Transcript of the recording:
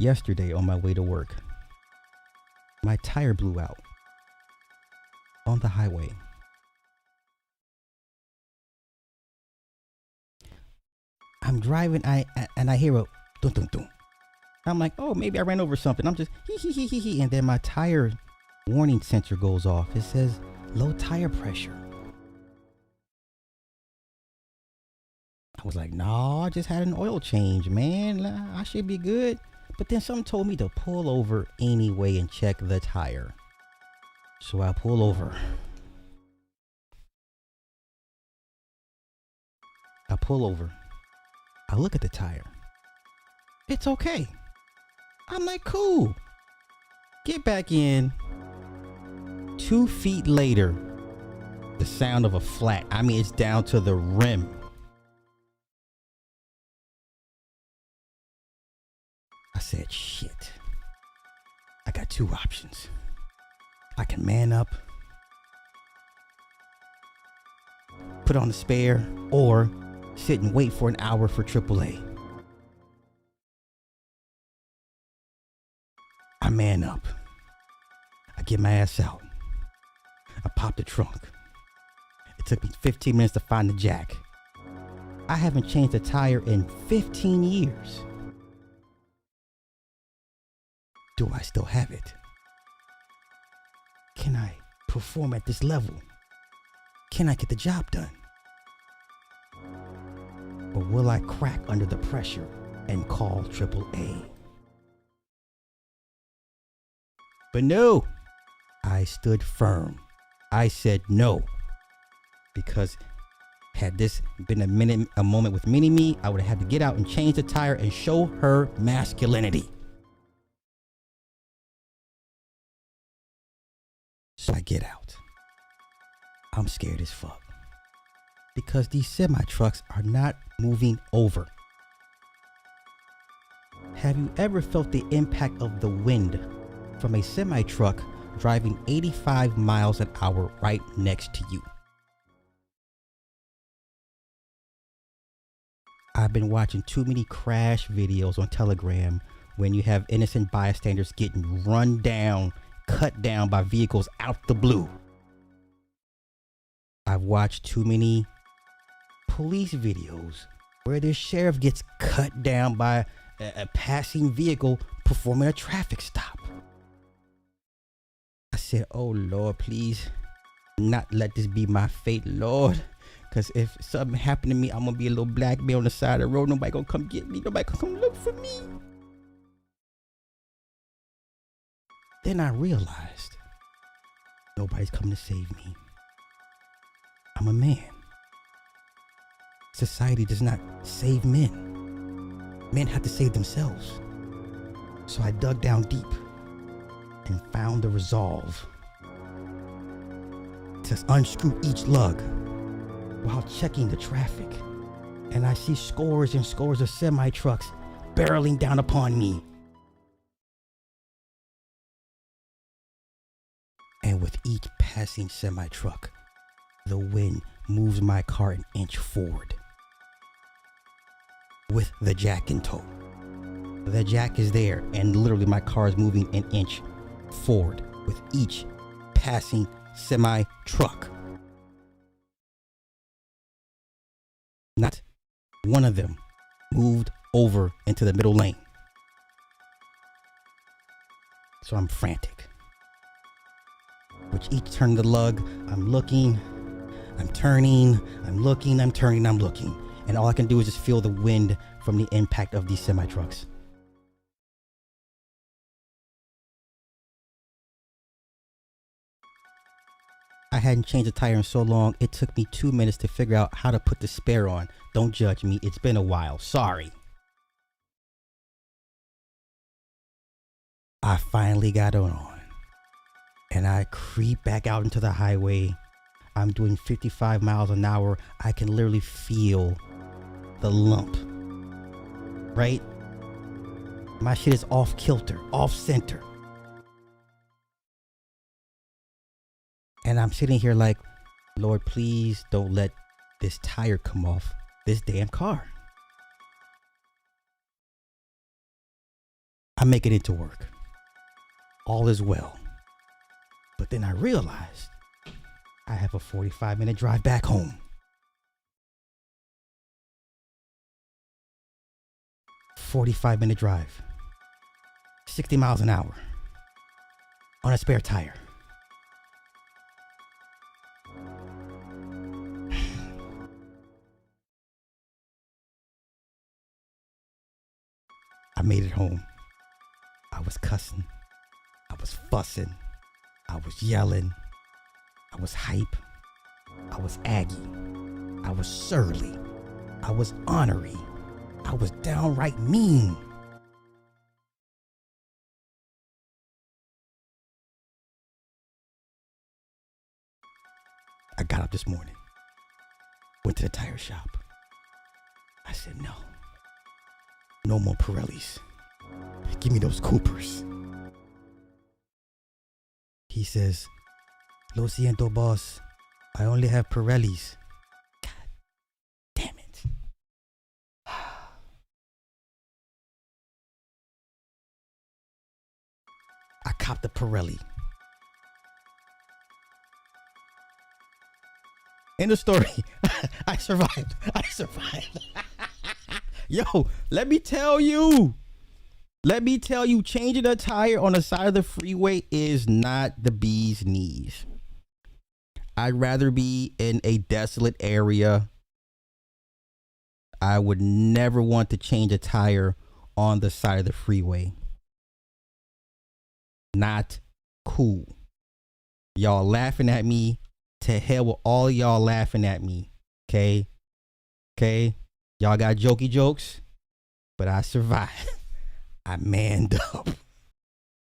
Yesterday on my way to work, my tire blew out on the highway. I'm driving, and I hear a dun dun dun. I'm like, oh, maybe I ran over something. I'm just hee, and then my tire warning sensor goes off. It says low tire pressure. I was like, no, I just had an oil change, man. I should be good. But then something told me to pull over anyway and check the tire. So I pull over. I look at the tire. It's okay. I'm like, cool. Get back in. 2 feet later, the sound of a flat. I mean, it's down to the rim. I said, shit. I got 2 options. I can man up, put on the spare, or sit and wait for an hour for AAA. I man up. I get my ass out. I pop the trunk. It took me 15 minutes to find the jack. I haven't changed a tire in 15 years. Do I still have it? Can I perform at this level? Can I get the job done? Or will I crack under the pressure and call AAA? But no, I stood firm. I said no. Because had this been a moment with Mini-Me, I would have had to get out and change the tire and show her masculinity. So I get out. I'm scared as fuck. Because these semi-trucks are not moving over. Have you ever felt the impact of the wind from a semi-truck driving 85 miles an hour right next to you? I've been watching too many crash videos on Telegram when you have innocent bystanders getting run down, cut down by vehicles out the blue. I've watched too many police videos where the sheriff gets cut down by a passing vehicle performing a traffic stop. I said, oh Lord, please not let this be my fate, Lord. Because if something happened to me, I'm gonna be a little black man on the side of the road. Nobody gonna come get me. Nobody gonna come look for me. Then I realized nobody's coming to save me. I'm a man. Society does not save men. Men have to save themselves. So I dug down deep and found the resolve to unscrew each lug while checking the traffic. And I see scores and scores of semi-trucks barreling down upon me. And with each passing semi-truck, the wind moves my car an inch forward. With the jack in tow. The jack is there, and literally my car is moving an inch forward with each passing semi-truck. Not one of them moved over into the middle lane. So I'm frantic. With each turn of the lug, I'm looking, I'm turning, I'm looking, I'm turning, I'm looking. And all I can do is just feel the wind from the impact of these semi-trucks. I hadn't changed a tire in so long, it took me 2 minutes to figure out how to put the spare on. Don't judge me, it's been a while, sorry. I finally got it on. And I creep back out into the highway. I'm doing 55 miles an hour. I can literally feel the lump. Right? My shit is off kilter, off center. And I'm sitting here like, Lord, please don't let this tire come off this damn car. make it into work. All is well. But then I realized I have a 45-minute drive back home. 45-minute drive. 60 miles an hour. On a spare tire. I made it home. I was cussing. I was fussing. I was yelling. I was hype. I was aggy. I was surly. I was ornery. I was downright mean. I got up this morning. Went to the tire shop. I said, no. No more Pirellis. Give me those Coopers. He says, Lo siento, boss. I only have Pirellis. God damn it. I copped the Pirelli. End of story. I survived. I survived. Yo, let me tell you, changing a tire on the side of the freeway is not the bee's knees. I'd rather be in a desolate area. I would never want to change a tire on the side of the freeway. Not cool. Y'all laughing at me. To hell with all y'all laughing at me. Okay? Y'all got jokey jokes, but I survived. I manned up.